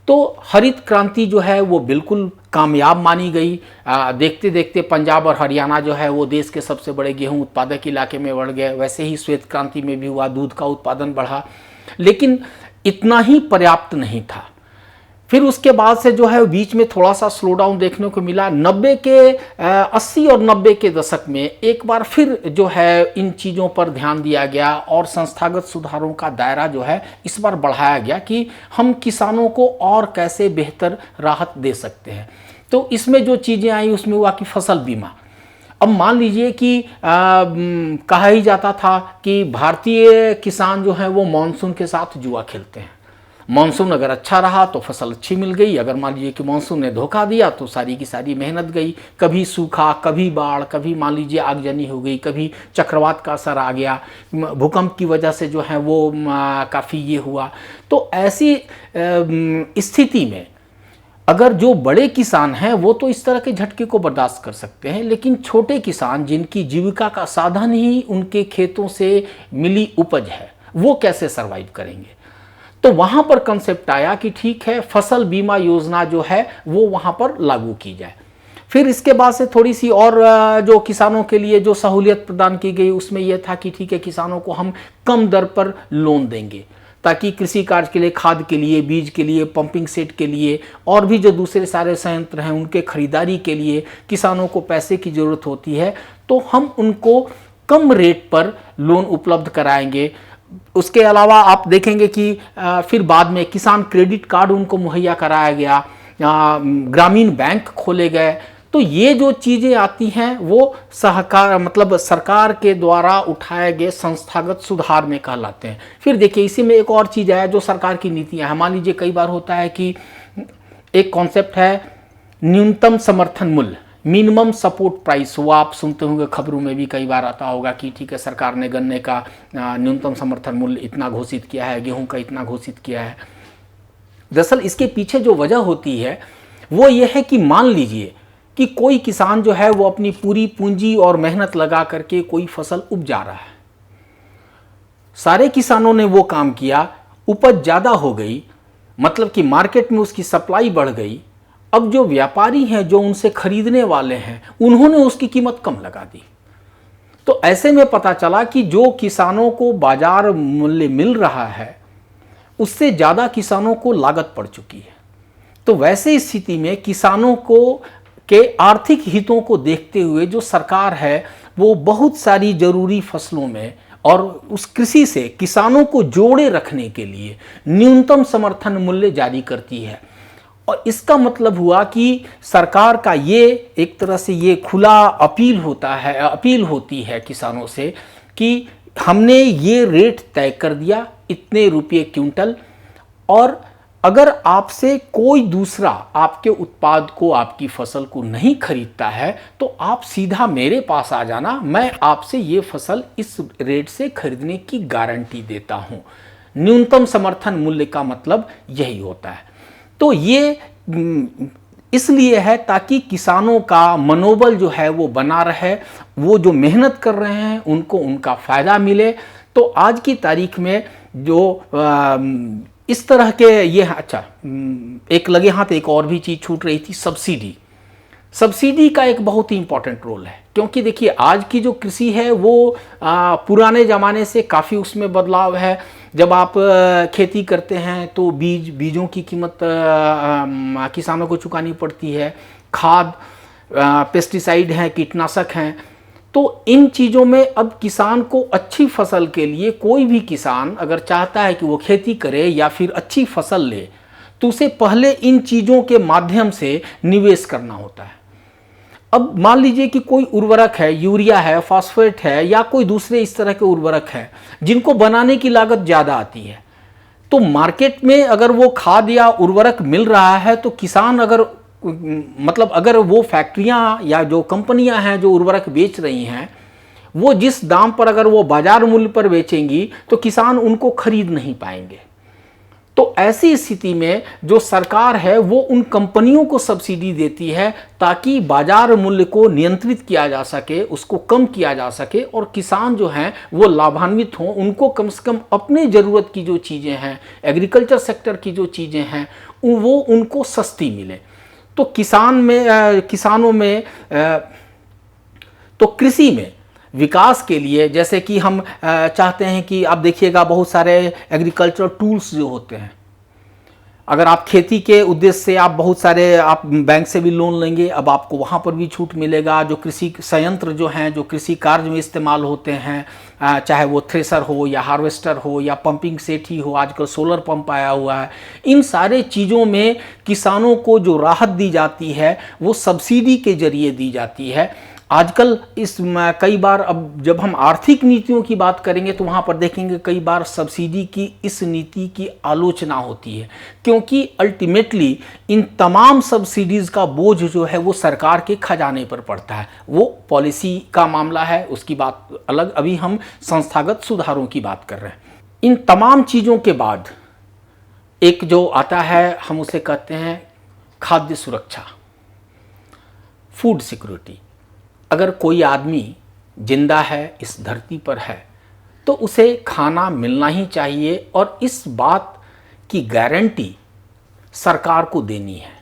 तो हरित क्रांति जो है वो बिल्कुल कामयाब मानी गई। देखते देखते पंजाब और हरियाणा जो है वो देश के सबसे बड़े गेहूं उत्पादक इलाके में बढ़ गए। वैसे ही श्वेत क्रांति में भी हुआ, दूध का उत्पादन बढ़ा, लेकिन इतना ही पर्याप्त नहीं था। फिर उसके बाद से जो है बीच में थोड़ा सा स्लो डाउन देखने को मिला। 80 और 90 के दशक में एक बार फिर जो है इन चीज़ों पर ध्यान दिया गया और संस्थागत सुधारों का दायरा जो है इस बार बढ़ाया गया कि हम किसानों को और कैसे बेहतर राहत दे सकते हैं। तो इसमें जो चीज़ें आई उसमें हुआ कि फसल बीमा। अब मान लीजिए कि कहा ही जाता था कि भारतीय किसान जो हैं वो मानसून के साथ जुआ खेलते हैं। मानसून अगर अच्छा रहा तो फसल अच्छी मिल गई, अगर मान लीजिए कि मानसून ने धोखा दिया तो सारी की सारी मेहनत गई। कभी सूखा, कभी बाढ़, कभी मान लीजिए आगजनी हो गई, कभी चक्रवात का असर आ गया, भूकंप की वजह से जो है वो काफ़ी ये हुआ। तो ऐसी स्थिति में अगर जो बड़े किसान हैं वो तो इस तरह के झटके को बर्दाश्त कर सकते हैं, लेकिन छोटे किसान जिनकी जीविका का साधन ही उनके खेतों से मिली उपज है, वो कैसे सर्वाइव करेंगे। तो वहां पर कंसेप्ट आया कि ठीक है, फसल बीमा योजना जो है वो वहां पर लागू की जाए। फिर इसके बाद से थोड़ी सी और जो किसानों के लिए जो सहूलियत प्रदान की गई उसमें यह था कि ठीक है, किसानों को हम कम दर पर लोन देंगे ताकि कृषि कार्य के लिए, खाद के लिए, बीज के लिए, पंपिंग सेट के लिए और भी जो दूसरे सारे संयंत्र हैं उनके खरीदारी के लिए किसानों को पैसे की ज़रूरत होती है, तो हम उनको कम रेट पर लोन उपलब्ध कराएंगे। उसके अलावा आप देखेंगे कि फिर बाद में किसान क्रेडिट कार्ड उनको मुहैया कराया गया, ग्रामीण बैंक खोले गए। तो ये जो चीज़ें आती हैं वो सहकार मतलब सरकार के द्वारा उठाए गए संस्थागत सुधार में कहलाते हैं। फिर देखिए इसी में एक और चीज़ है जो सरकार की नीतियाँ हैं। मान लीजिए कई बार होता है कि एक कॉन्सेप्ट है न्यूनतम समर्थन मूल्य, मिनिमम सपोर्ट प्राइस। वो आप सुनते होंगे, खबरों में भी कई बार आता होगा कि ठीक है, सरकार ने गन्ने का न्यूनतम समर्थन मूल्य इतना घोषित किया है, गेहूं का इतना घोषित किया है। दरअसल इसके पीछे जो वजह होती है वो ये है कि मान लीजिए कि कोई किसान जो है वो अपनी पूरी पूंजी और मेहनत लगा करके कोई फसल उपजा रहा है, सारे किसानों ने वो काम किया, उपज ज़्यादा हो गई, मतलब कि मार्केट में उसकी सप्लाई बढ़ गई। अब जो व्यापारी हैं, जो उनसे खरीदने वाले हैं, उन्होंने उसकी कीमत कम लगा दी। तो ऐसे में पता चला कि जो किसानों को बाजार मूल्य मिल रहा है उससे ज़्यादा किसानों को लागत पड़ चुकी है। तो वैसे स्थिति में किसानों को के आर्थिक हितों को देखते हुए जो सरकार है वो बहुत सारी जरूरी फसलों में और उस कृषि से किसानों को जोड़े रखने के लिए न्यूनतम समर्थन मूल्य जारी करती है। और इसका मतलब हुआ कि सरकार का ये एक तरह से ये खुला अपील होती है किसानों से कि हमने ये रेट तय कर दिया, इतने रुपये क्विंटल, और अगर आपसे कोई दूसरा आपके उत्पाद को, आपकी फसल को नहीं खरीदता है तो आप सीधा मेरे पास आ जाना, मैं आपसे ये फसल इस रेट से खरीदने की गारंटी देता हूँ। न्यूनतम समर्थन मूल्य का मतलब यही होता है। तो ये इसलिए है ताकि किसानों का मनोबल जो है वो बना रहे, वो जो मेहनत कर रहे हैं उनको उनका फ़ायदा मिले। तो आज की तारीख में जो इस तरह के ये, अच्छा एक लगे हाथ एक और भी चीज़ छूट रही थी, सब्सिडी का एक बहुत ही इंपॉर्टेंट रोल है। क्योंकि देखिए आज की जो कृषि है वो पुराने ज़माने से काफ़ी उसमें बदलाव है। जब आप खेती करते हैं तो बीजों की कीमत किसानों को चुकानी पड़ती है, खाद, पेस्टिसाइड हैं, कीटनाशक हैं। तो इन चीज़ों में अब किसान को अच्छी फसल के लिए, कोई भी किसान अगर चाहता है कि वो खेती करे या फिर अच्छी फसल ले तो उसे पहले इन चीज़ों के माध्यम से निवेश करना होता है। अब मान लीजिए कि कोई उर्वरक है, यूरिया है, फास्फेट है या कोई दूसरे इस तरह के उर्वरक है जिनको बनाने की लागत ज़्यादा आती है, तो मार्केट में अगर वो खाद या उर्वरक मिल रहा है तो किसान अगर वो फैक्ट्रियां या जो कंपनियां हैं जो उर्वरक बेच रही हैं वो जिस दाम पर अगर वो बाजार मूल्य पर बेचेंगी तो किसान उनको खरीद नहीं पाएंगे। तो ऐसी स्थिति में जो सरकार है वो उन कंपनियों को सब्सिडी देती है ताकि बाजार मूल्य को नियंत्रित किया जा सके, उसको कम किया जा सके और किसान जो हैं वो लाभान्वित हों, उनको कम से कम अपने ज़रूरत की जो चीज़ें हैं, एग्रीकल्चर सेक्टर की जो चीज़ें हैं वो उनको सस्ती मिले। तो किसानों में तो कृषि में विकास के लिए, जैसे कि हम चाहते हैं कि आप देखिएगा बहुत सारे एग्रीकल्चर टूल्स जो होते हैं, अगर आप खेती के उद्देश्य से आप बहुत सारे आप बैंक से भी लोन लेंगे, अब आपको वहाँ पर भी छूट मिलेगा। जो कृषि संयंत्र जो हैं, जो कृषि कार्य में इस्तेमाल होते हैं, चाहे वो थ्रेसर हो या हार्वेस्टर हो या पंपिंग सेट ही हो, आजकल सोलर पंप आया हुआ है, इन सारे चीज़ों में किसानों को जो राहत दी जाती है वो सब्सिडी के जरिए दी जाती है। आजकल कई बार अब जब हम आर्थिक नीतियों की बात करेंगे तो वहाँ पर देखेंगे कई बार सब्सिडी की इस नीति की आलोचना होती है, क्योंकि अल्टीमेटली इन तमाम सब्सिडीज़ का बोझ जो है वो सरकार के खजाने पर पड़ता है। वो पॉलिसी का मामला है, उसकी बात अलग। अभी हम संस्थागत सुधारों की बात कर रहे हैं। इन तमाम चीज़ों के बाद एक जो आता है, हम उसे कहते हैं खाद्य सुरक्षा, फूड सिक्योरिटी। अगर कोई आदमी जिंदा है, इस धरती पर है, तो उसे खाना मिलना ही चाहिए। और इस बात की गारंटी सरकार को देनी है।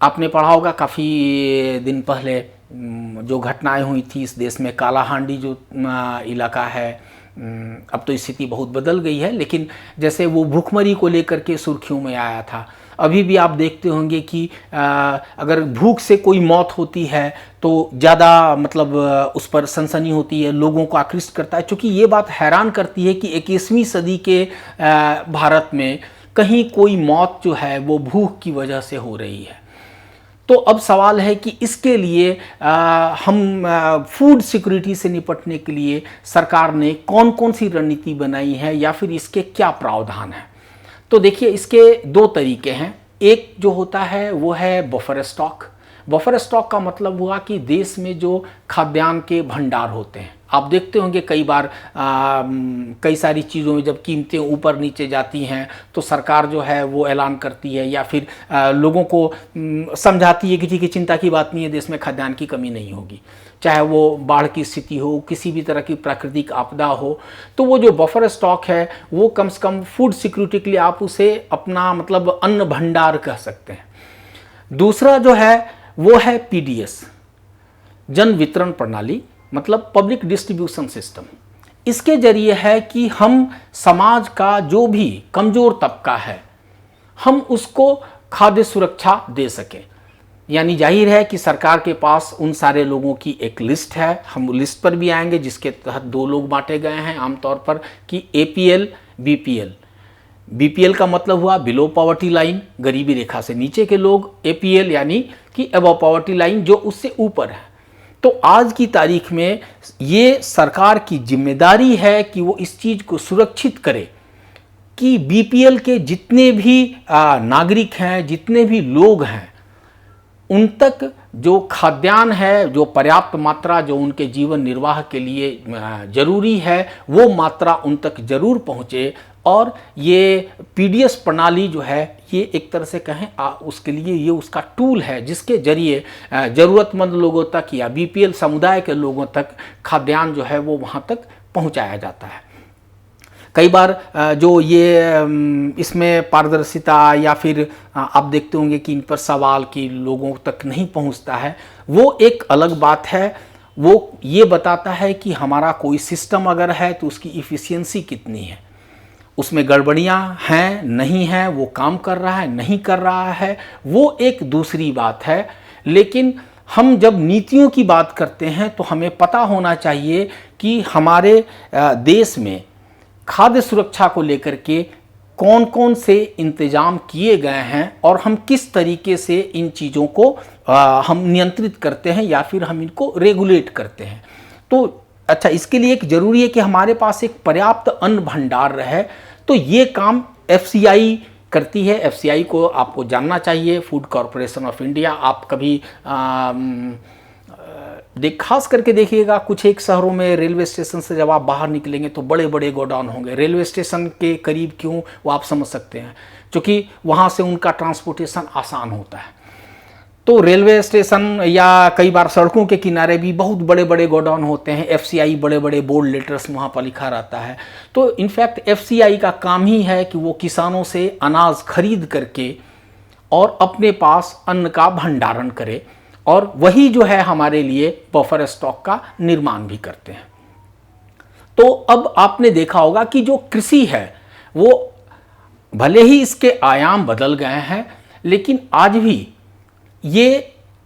आपने पढ़ा होगा काफ़ी दिन पहले जो घटनाएं हुई थी इस देश में, कालाहांडी जो इलाका है, अब तो स्थिति बहुत बदल गई है, लेकिन जैसे वो भूखमरी को लेकर के सुर्खियों में आया था। अभी भी आप देखते होंगे कि अगर भूख से कोई मौत होती है तो ज़्यादा मतलब उस पर सनसनी होती है, लोगों को आकृष्ट करता है। क्योंकि ये बात हैरान करती है कि 21वीं सदी के भारत में कहीं कोई मौत जो है वो भूख की वजह से हो रही है। तो अब सवाल है कि इसके लिए हम फूड सिक्योरिटी से निपटने के लिए सरकार ने कौन कौन सी रणनीति बनाई है या फिर इसके क्या प्रावधान है। तो देखिए, इसके दो तरीके हैं। एक जो होता है वो है बफर स्टॉक। बफर स्टॉक का मतलब हुआ कि देश में जो खाद्यान्न के भंडार होते हैं, आप देखते होंगे कई बार कई सारी चीज़ों में जब कीमतें ऊपर नीचे जाती हैं तो सरकार जो है वो ऐलान करती है या फिर लोगों को समझाती है कि ठीक है, चिंता की बात नहीं है, देश में खाद्यान्न की कमी नहीं होगी। चाहे वो बाढ़ की स्थिति हो, किसी भी तरह की प्राकृतिक आपदा हो, तो वो जो बफर स्टॉक है वो कम से कम फूड सिक्योरिटी के लिए आप उसे अपना मतलब अन्न भंडार कह सकते हैं। दूसरा जो है वो है पीडीएस, जन वितरण प्रणाली, मतलब पब्लिक डिस्ट्रीब्यूशन सिस्टम। इसके जरिए है कि हम समाज का जो भी कमज़ोर तबका है हम उसको खाद्य सुरक्षा दे सकें। यानी जाहिर है कि सरकार के पास उन सारे लोगों की एक लिस्ट है, हम लिस्ट पर भी आएंगे, जिसके तहत दो लोग बांटे गए हैं आमतौर पर कि एपीएल, बीपीएल। बीपीएल का मतलब हुआ बिलो पॉवर्टी लाइन, गरीबी रेखा से नीचे के लोग, एपीएल यानी कि अबव पॉवर्टी लाइन, जो उससे ऊपर है। तो आज की तारीख में ये सरकार की जिम्मेदारी है कि वो इस चीज़ को सुरक्षित करे कि बीपीएल के जितने भी नागरिक हैं, जितने भी लोग हैं, उन तक जो खाद्यान्न है, जो पर्याप्त मात्रा जो उनके जीवन निर्वाह के लिए जरूरी है, वो मात्रा उन तक जरूर पहुँचे। और ये पीडीएस प्रणाली जो है ये एक तरह से कहें उसके लिए ये उसका टूल है जिसके जरिए ज़रूरतमंद लोगों तक या बीपीएल समुदाय के लोगों तक खाद्यान्न जो है वो वहाँ तक पहुँचाया जाता है। कई बार जो ये इसमें पारदर्शिता या फिर आप देखते होंगे कि इन पर सवाल कि लोगों तक नहीं पहुंचता है, वो एक अलग बात है। वो ये बताता है कि हमारा कोई सिस्टम अगर है तो उसकी इफ़िशियंसी कितनी है, उसमें गड़बड़ियां हैं नहीं हैं, वो काम कर रहा है नहीं कर रहा है, वो एक दूसरी बात है। लेकिन हम जब नीतियों की बात करते हैं तो हमें पता होना चाहिए कि हमारे देश में खाद्य सुरक्षा को लेकर के कौन कौन से इंतजाम किए गए हैं और हम किस तरीके से इन चीज़ों को हम नियंत्रित करते हैं या फिर हम इनको रेगुलेट करते हैं। तो अच्छा, इसके लिए एक ज़रूरी है कि हमारे पास एक पर्याप्त अन्न भंडार रहे। तो ये काम एफसीआई करती है। एफसीआई को आपको जानना चाहिए, फूड कॉरपोरेशन ऑफ इंडिया। आप कभी खास करके देखिएगा कुछ एक शहरों में रेलवे स्टेशन से जब आप बाहर निकलेंगे तो बड़े बड़े गोडाउन होंगे रेलवे स्टेशन के करीब। क्यों, वो आप समझ सकते हैं, क्योंकि वहाँ से उनका ट्रांसपोर्टेशन आसान होता है। तो रेलवे स्टेशन या कई बार सड़कों के किनारे भी बहुत बड़े बड़े गोडाउन होते हैं। एफसीआई बड़े बड़े बोल्ड लेटर्स वहाँ पर लिखा रहता है। तो इनफैक्ट एफसीआई का काम ही है कि वो किसानों से अनाज खरीद करके और अपने पास अन्न का भंडारण करे, और वही जो है हमारे लिए बफर स्टॉक का निर्माण भी करते हैं। तो अब आपने देखा होगा कि जो कृषि है वो भले ही इसके आयाम बदल गए हैं, लेकिन आज भी ये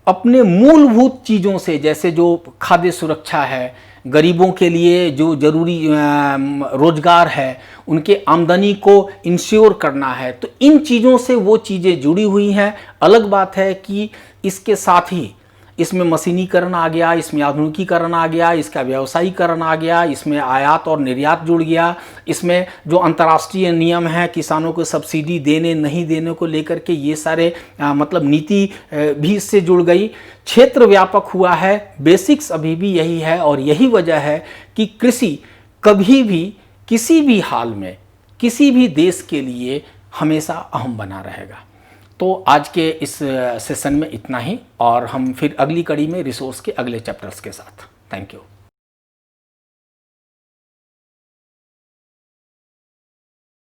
अपने मूलभूत चीज़ों से, जैसे जो खाद्य सुरक्षा है, गरीबों के लिए जो जरूरी रोजगार है, उनके आमदनी को इंश्योर करना है, तो इन चीज़ों से वो चीज़ें जुड़ी हुई हैं। अलग बात है कि इसके साथ ही इसमें मशीनीकरण आ गया, इसमें आधुनिकीकरण आ गया, इसका व्यवसायीकरण आ गया, इसमें आयात और निर्यात जुड़ गया, इसमें जो अंतर्राष्ट्रीय नियम हैं किसानों को सब्सिडी देने नहीं देने को लेकर के ये सारे मतलब नीति भी इससे जुड़ गई। क्षेत्र व्यापक हुआ है। बेसिक्स अभी भी यही है और यही वजह है कि कृषि कभी भी किसी भी हाल में किसी भी देश के लिए हमेशा अहम बना रहेगा। तो आज के इस सेशन में इतना ही, और हम फिर अगली कड़ी में रिसोर्स के अगले चैप्टर्स के साथ। Thank you.